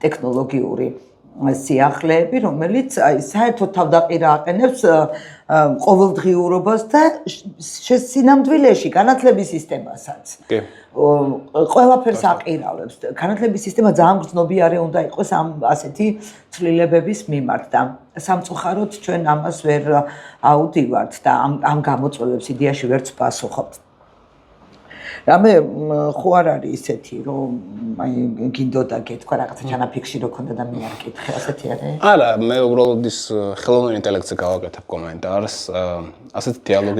[SPEAKER 1] ტექნოლოგიური სიახლეები, რომელიც აი საერთოდ თავდაყირა აყენებს ყოველდღიურობას და სინამდვილეში განათლების სისტემასაც.
[SPEAKER 2] კი.
[SPEAKER 1] ყველაფერს აყირავს. განათლების სისტემა ძალიან გრძნობიარე უნდა იყოს ამ ასეთი ცვლილებების მიმართ და სამწუხაროდ ჩვენ ამას ვერ აუდივართ და ამ გამოწვევებს იდეაში ვერც პასუხობთ. რამე ხო არ არის ისეთი რომ აი გინდოდა გეთქვა რაღაცა ჩანაფიქში რო ქონდა და მე არ კითხე ასეთი არის?
[SPEAKER 2] არა, მე უბრალოდ ის ხელოვნური ინტელექტზე გავაკეთებ კომენტარს, ასეთი დიალოგი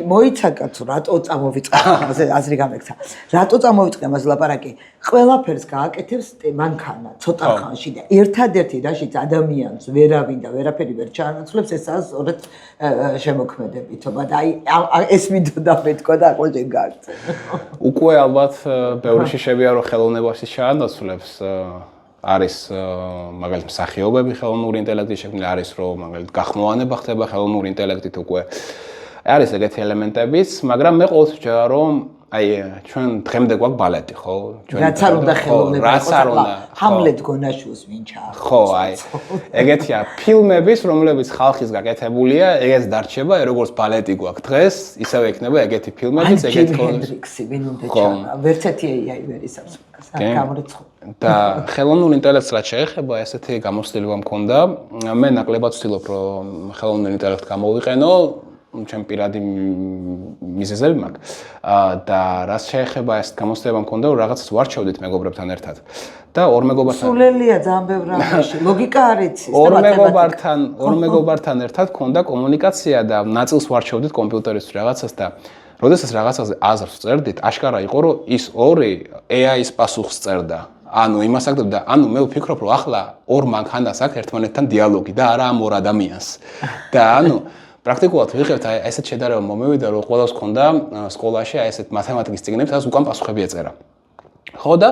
[SPEAKER 1] მოიცაკაც რატო წამოვიწყე ამაზე აზრი გამექცა. რატო წამოვიწყე ამაზე ლაპარაკი? ყველაფერს გააკეთებს მანქანა ცოტა ხანში და ერთადერთი რაშიც ადამიანს ვერავინ და ვერაფერი ვერ ჩაანაცვლებს ესაა სწორედ შემოქმედებითობა და აი ეს მინდოდა მეთქვა და აყოლე გარწე.
[SPEAKER 2] უკვე ალბათ ბევრი შიშებია რომ ხელოვნებას ჩაანაცვლებს არის მაგალითად მსახიობები ხელოვნური ინტელექტის შექმნილი არის რომ მაგალითად გახმოვანება ხდება ხელოვნური ინტელექტით უკვე არის ეგეთი ელემენტებიც მაგრამ მე ყოველთვის ვჯერა რომ აი ჩვენ დღემდე გვაქვს ბალეტი ხო
[SPEAKER 1] ჩვენ რაც არ უნდა ხელოვნება იყოს ჰამლეტ გონაშუს ვინ ჩაახო
[SPEAKER 2] ხო აი ეგეთია ფილმების რომლებიც ხალხის გაკეთებულია ეგეც დარჩება როგორც ბალეტი გვაქვს დღეს ისევე იქნება ეგეთი ფილმებიც ეგეთი
[SPEAKER 1] ჰენდრიქსი ვინ უნდა ჩაახო ვერცეთი AI ვერ ისავს გამორიცხო
[SPEAKER 2] და ხელოვნურ ინტელექტს რაც შეეხება ესეთი გამოცდილება მქონდა მე ნაკლებად ვცდილობ რომ ხელოვნურ ინტელექტს გამოვიყენო ჩემ პირადი მიზეზები მაქვს და რაც შეეხება ეს გამოცდილება მქონდა რომ რაღაცას ვარჩევდით მეგობრებთან ერთად და ორ მეგობართან
[SPEAKER 1] სულელია ძალიან ბევრ რამეში ლოგიკა არ იცის
[SPEAKER 2] ორ მეგობართან ერთად მქონდა კომუნიკაცია და ნაწილს ვარჩევდით კომპიუტერის რაღაცას და როდესაც რაღაცაზე აზრს წერდით აშკარა იყო რომ ის ორი AI-ის პასუხს წერდა ანუ იმას აკეთებ და ანუ მე ვფიქრობ რომ ახლა ორ მანქანას აქვს ერთმანეთთან დიალოგი და არა ამ ორ ადამიანს. და ანუ პრაქტიკულად ვიღებთ აი ესეთ შედარება მომევიდა რომ ყველას ქონდა სკოლაში აი ესეთ მათემატიკის წიგნები, სადაც უკან პასუხები ეწერა. ხო და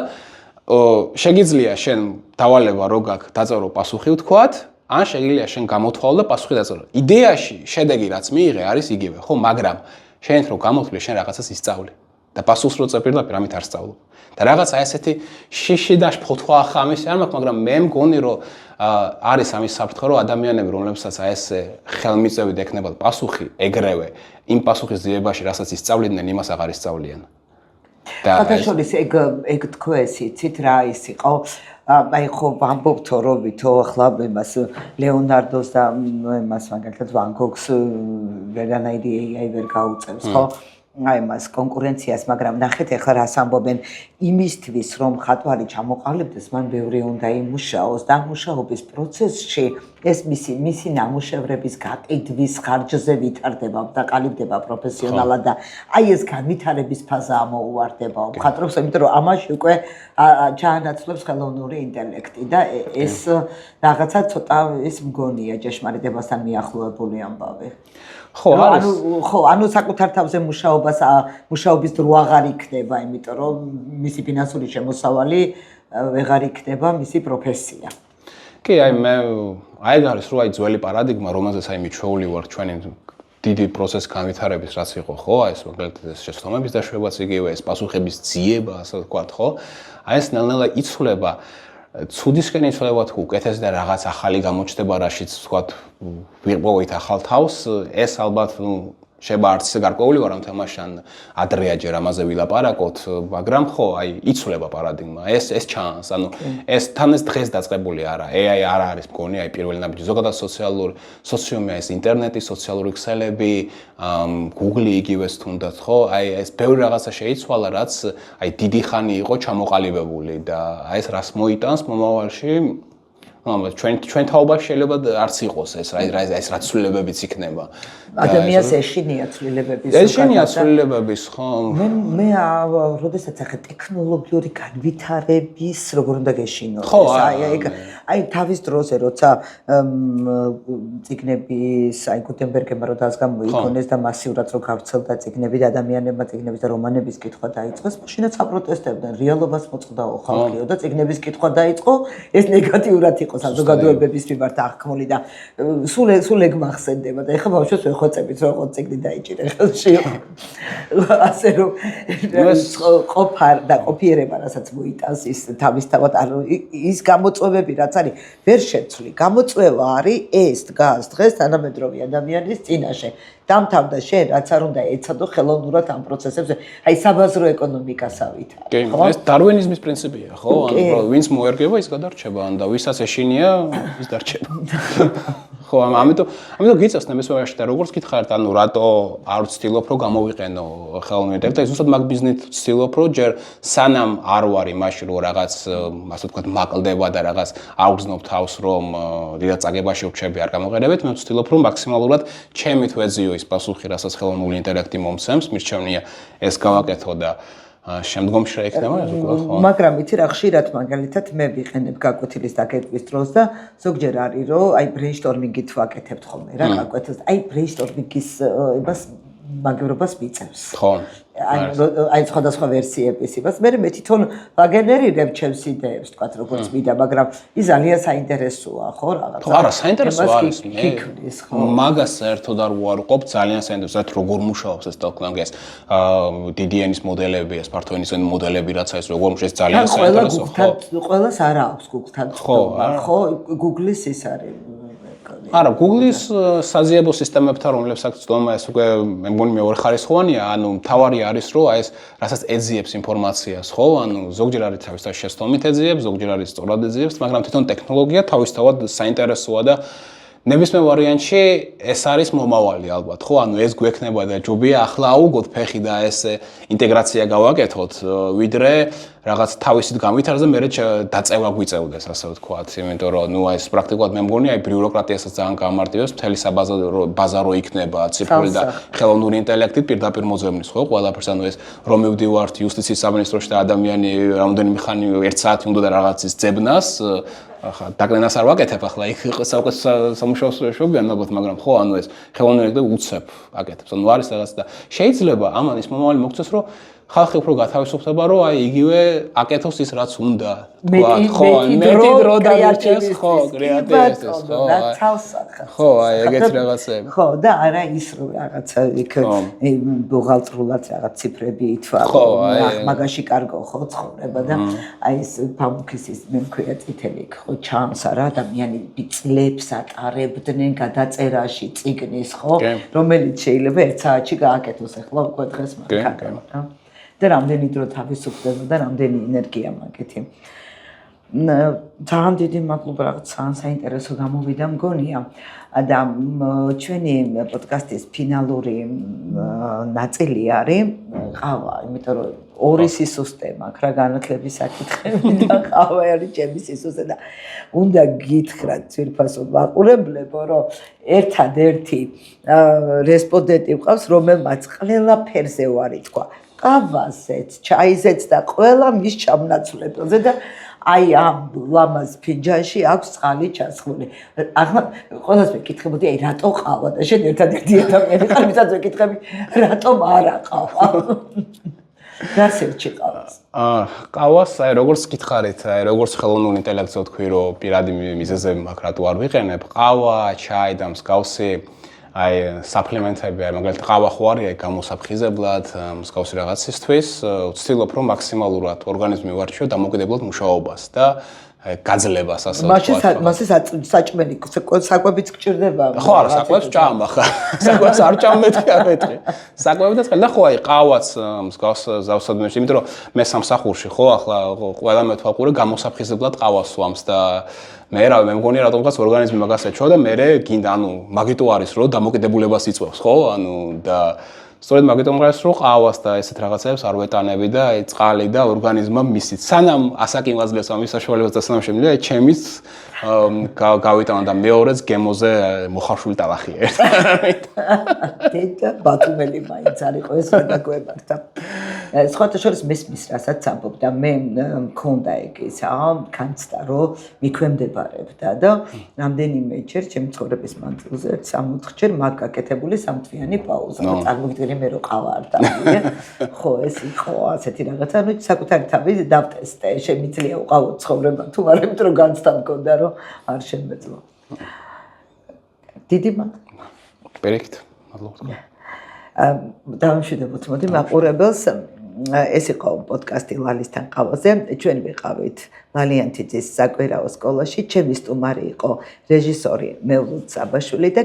[SPEAKER 2] შეგიძლია შენ დავალება რო გაქვს დაწერო პასუხი ვთქვათ, ან შეგიძლია შენ გამოთვალო და პასუხი დაწერო. იდეაში შედეგი რაც მიიღე არის იგივე, ხო, მაგრამ შენ რო გამოთვლი შენ რაღაცას ისწავლი და პასუხს რო წერ პირდაპირ ამით არ სწავლობ. და რაღაცა ესეთი შიში და ფოთვა ახამის არ მაქვს, მაგრამ მე მგონი რომ არის ამის საფრთხე რომ ადამიანები რომლებსაც აი ეს ხელმიწევით ექნებათ პასუხი ეგრევე იმ პასუხის ძიებაში რასაც ისწავლიდნენ იმას აღარ ისწავლიან.
[SPEAKER 1] Გადაშოლის ეგ თქვენ იცით რა ის იყო აი ხო ვამბობთო რომ ვითო ახლა იმას ლეონარდოს და იმას მაგალითად ვან გოგს ვერანაირი AI ვერ გაუწევს ხო აი მას კონკურენციას მაგრამ ნახეთ ახლა რას ამბობენ იმისთვის რომ ხატვარი ჩამოყალიბდეს მან ბევრი უნდა იმუშაოს და მუშაობის პროცესში ეს მისი ნამუშევრების გაყიდვის ხარჯზე ვითარდება და ყალიბდება პროფესიონალად და აი ეს განვითარების ფაზა მოუვარდება მხატვრობს იმიტომ რომ ამაში უკვე ჩაანაცვლებს ხელოვნური ინტელექტი და ეს რაღაცა ცოტა ის მგონია ჭეშმარიტებასთან მიახლოებული ამბავი ხო ანუ საკუთარ თავზე მუშაობის დრო აღარ იქნება იმიტომ რომ მისი ფინანსური შემოსავალი ვეღარ იქნება მისი პროფესია
[SPEAKER 2] კი აი მე აი არის რომ აი ძველი პარადიგმა რომელზეც აი მიჩვეული ვარ ჩვენი დიდი პროცესი განვითარების რაც იყო ხო აი ეს მაგალითად ეს შეცდომების დაშვებაც იგივე ეს პასუხების ძიება ასე ვთქვათ ხო აი ეს ნელ-ნელა იცვლება ცუდისკენ იცვლება თუ უკეთეს და რაღაც ახალი გამოჩნდება რაშიც ვთქვათ ვირპოვით ახალ თავს ეს ალბათ ნუ შეიძლება არც ისე გარკვეული ვარ ამ თემაში ან ადრეა ჯერ ამაზე ვილაპარაკოთ მაგრამ ხო აი იცვლება პარადიგმა ეს ჩანს ანუ ეს თან ეს დღეს დაწყებული არა AI არ არის მგონი აი პირველი ნაბიჯი ზოგადად სოციუმი ეს ინტერნეტი სოციალური ქსელები Google იგივეს თუნდაც ხო აი ეს ბევრი რაღაცა შეიცვალა რაც აი დიდი ხანი იყო ჩამოყალიბებული და აი ეს რას მოიტანს მომავალში ჩვენ თაობაში შეიძლება არც იყოს ეს რაც ცვლილებებიც იქნება.
[SPEAKER 1] ადამიანს ეშინია ცვლილებების.
[SPEAKER 2] ეშინია ცვლილებების, ხო?
[SPEAKER 1] მე როდესაც ახლა ტექნოლოგიური განვითარების როგორ უნდა გეშინო ეს აი თავის დროზე როცა წიგნების აი გუტენბერგებმა რო დაზგამოიქონეს და მასიურად რო გავრცელდა წიგნები და ადამიანებმა წიგნების და რომანების კითხვა დაიწყეს, მაშინაც აპროტესტებდნენ, რეალობას მოწყდაო ხალხიო და წიგნების კითხვა დაიწყო, ეს ნეგატიურად იყო საზოგადოებების მიმართ აღქმული და სულ ეგ მახსენდება და ეხლა ბავშვებს ვეხვეწებით რომ ხო წიგნი დაიჭირე ხელში ასე რომ ყოფარ და ყოფიერება რასაც მოიტანს ის თავისთავად ანუ ის გამოწვევები რაც არის ვერ შეცვლი გამოწვევა არის ეს დგას დღეს თანამედროვე ადამიანის წინაშე დამთავრდა შენ რაც არ უნდა ეცადო ხელოვნურად ამ პროცესებზე აი საბაზრო ეკონომიკასავით
[SPEAKER 2] კი ეს დარვინიზმის პრინციპია ხო ანუ ვინც მოერგება ის გადარჩება ან და ვისაც ეშინია ის დარჩება ხო ამიტომ გიწევს ნებისმიერში და როგორც გითხარით ანუ რატო არ ვცდილობ რომ გამოვიყენო ხელოვნური ინტელექტი ზუსტად მაგ ბიზნესით ვცდილობ რომ ჯერ სანამ არ ვარ იმაში რომ რაღაც ასე ვთქვათ მაკლდება და რაღაც არ ვგზნობ თავს რომ დიდად წაგებაში ვრჩები არ გამოყენებით მე ვცდილობ რომ მაქსიმალურად ჩემით ვეძიო ის პასუხი რასაც ხელოვნური ინტელექტი მომცემს მირჩევნია ეს გავაკეთო და შემდგომში რა იქნება ეს უკვე ხო
[SPEAKER 1] მაგრამ იცი რა ხშირად მაგალითად მე ვიყენებ გაკვეთილის დაკეტვის დროს და ზოგჯერ არის რომ აი ბრეინშტორმინგით ვაკეთებთ ხოლმე რა გაკვეთილს აი ბრეინშტორმინგის იმას მაგევრობას მიწევს
[SPEAKER 2] ხო
[SPEAKER 1] აი სხვადასხვა ვერსიების იმას მე თვითონ ვაგენერირებ ჩემს იდეებს თქვათ როგორც მინდა მაგრამ ის ძალიან საინტერესოა ხო რაღაცა
[SPEAKER 2] ხო არა საინტერესო არის მე მაგას საერთოდ არ ვუარყოფ ძალიან საინტერესოა როგორ მუშაობს ეს ტექნოლოგია ეს დიდი ენის მოდელები ეს ფართო ენის მოდელები რაც არის როგორ მუშაობს ძალიან საინტერესო ხო
[SPEAKER 1] ყველას არა აქვს Google-თან ხო Google-ის ის არის
[SPEAKER 2] არა, Google-ის საზიებო სისტემებთან, რომლებსაც ცდომა ეს უკვე მე მგონი მეორეხარისხოვანია, ანუ მთავარი არის, რომ აი ეს რასაც ეძიებს ინფორმაციას, ხო? ანუ ზოგჯერ არის თავისთავად შეცდომით ეძიებს, ზოგჯერ არის სწორად ეძიებს, მაგრამ თვითონ ტექნოლოგია თავისთავად საინტერესოა და ნებისმიერ ვარიანტში ეს არის მომავალი ალბათ, ხო? ანუ ეს გვექნება და ჯობია ახლა აუგოთ ფეხი და ეს ინტეგრაცია გავაკეთოთ, ვიდრე რაღაც თავისით გავითარდეს და მე დაწევა გვიწევდეს, ასე ვთქვათ, იმიტომ რომ ნუ ეს პრაქტიკულად მე მგონი, აი ბიუროკრატიასაც ძალიან გამარტივებს, მთელი საბაზარო იქნება ციფრული და ხელოვნური ინტელექტით პირდაპირ მოძებნის, ხო? ყველაფერს, ანუ ეს რომ მივდივართ იუსტიციის სამინისტროში და ადამიანი რამდენიმე ხანი 1 საათი უნდა და რაღაცის ძებნას ახლა დაკნენას არ ვაკეთებ ახლა იქ საუკეთესო სამუშაოს შობიან ალბათ მაგრამ ხო ანუ ეს ხელოვნური და უცებ აკეთებს ანუ არის რაღაც და შეიძლება ამან ის მომავალი მოგწეს რომ ხალხი უფრო გათავისუფლდება რომ აი იგივე აკეთოს ის რაც უნდა თქვა ხო მეტი დრო დაგიჭერს ხო კრეატივისტს ხო აი ეგეთი რაღაცები
[SPEAKER 1] ხო და არა ის რომ რაღაცა იქ ბუღალტრულად რაღაც ციფრები ითვა მაგაში კარგო ხო ცხოვრება და აი ეს ფამუქის ის მე მქვია წითელი ხო ჩანს არა ადამიანები წლებს ატარებდნენ გადაწერაში წიგნის ხო რომელიც შეიძლება 1 საათში გააკეთოს ახლა უკვე დღეს მაგათო რა და რამდენი დრო თავისუფლდება და რამდენი ენერგია მაგეთი. ძალიან დიდი მადლობა რაღაც საინტერესო გამოვიდა მგონია და ჩვენი პოდკასტის ფინალური ნაწილი არის ყავა, იმიტომ რომ ორი სისუსტე მაქვს რა განათლების საკითხები და ყავა არის ჩემი სისუსტე და უნდა გითხრათ ძვირფასო მაყურებლებო რომ ერთადერთი რესპონდენტი ვყავს რომელმაც ყველაფერზე ვარი თქვა ყავაზეც, ჩაიზეც და ყველა მის ჩამნაცვლებელზე და აი ამ ლამაზ ფინჯანში აქვს წყალი ჩასხმული. ახლა ყველას მეკითხებოდი, აი რატო ყავა და შენ ერთადერთი ადამიანი ხარ, ვისაც მეკითხები, რატომ არა ყავა? გასერჩი ყავას.
[SPEAKER 2] ყავას აი როგორც გითხარით, აი როგორც ხელოვნურ ინტელექტზე ვთქვი, რომ პირადი მიზეზები მაქვს, რატო არ ვიყენებ, ყავა, ჩაი და მსგავსი აი საპლიმენტები აი მაგალითად ყავა ხო არის აი გამოსაფხიზებლად მსგავსი რაღაცისთვის ვცდილობ რომ მაქსიმალურად ორგანიზმი ვარჩიო დამოკიდებლად მუშაობას და გაძლებას ასე
[SPEAKER 1] ვთქვათ. მასე საჭმელი საკვებიც გჭირდება.
[SPEAKER 2] ხო არა საკვებს ჭამ ახლა. საკვებს არ ჭამ მეთქი არ მეთქი. საკვები და წყალი და ხო აი ყავაც მსგავს ზავსადმეში იმიტომ რომ მე სამსახურში ხო ახლა ყველა მეთვალყური გამოსაფხიზებლად ყავას სვამს და მე მგონი რატომღაც ორგანიზმი მაგას ეჩვევა და მე გინდა ანუ მაგიტო არის რომ დამოკიდებულებას იწვევს ხო ანუ და სწორედ მაგიტომ მღერს რომ ყავას და ესეთ რაღაცებს არ ვეტანები და აი წყალი და ორგანიზმმა მისით სანამ ასაკინვაძლებს ამის საშუალებას და სანამ შემიძლია ჩემიც გავიტანა და მეორეც გემოზე მოხარშული ტალახია ერთად
[SPEAKER 1] დედა ბათუმელი მაინც არ იყო ეს გადაგვებართ და სხვათა შორის მესმის რასაც ამბობ და მე მქონდა ეგ ისა განცდა რომ მიქვემდებარებდა და რამდენიმეჯერ ჩემ ცხოვრების მანძილზე 3-4 ჯერ მაგ გაკეთებული სამთვიანი პაუზა და წარმოგიდგენი მე რო ყავა არ დავია ხო ეს იყო ასეთი რაღაცა ნუ საკუთარი თავი დავტესტე შემიძლია უყავო ცხოვრება თუ არა იმიტომ რომ განცდა მქონდა რომ არ შემეძლო დიდი მადლობა
[SPEAKER 2] პერექტ მადლობა
[SPEAKER 1] დავამშვიდობოთ მოდი მაყურებელს ეს იყო პოდკასტი ლალისთან ყავაზე ჩვენ ვიყავით ლალიანთიძის საკვირაო სკოლაში ჩემი სტუმარი იყო რეჟისორი მელოდ საბაშვილი და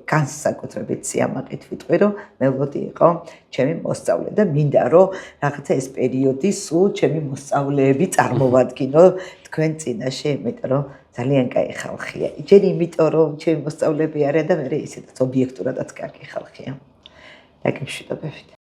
[SPEAKER 1] განსაკუთრებით სიამაყით ვიტყვი რომ მელოდი იყო ჩემი მოსწავლე და მინდა რომ რაღაცა ეს პერიოდი სულ ჩემი მოსწავლეები წარმოვადგინო თქვენ წინაშე იმიტომ რომ ძალიან კაი ხალხია ჯერ იმიტომ რომ ჩემი მოსწავლეები არიან და მე ისედაც ობიექტურადაც კარგი ხალხია დაგემშვიდობებით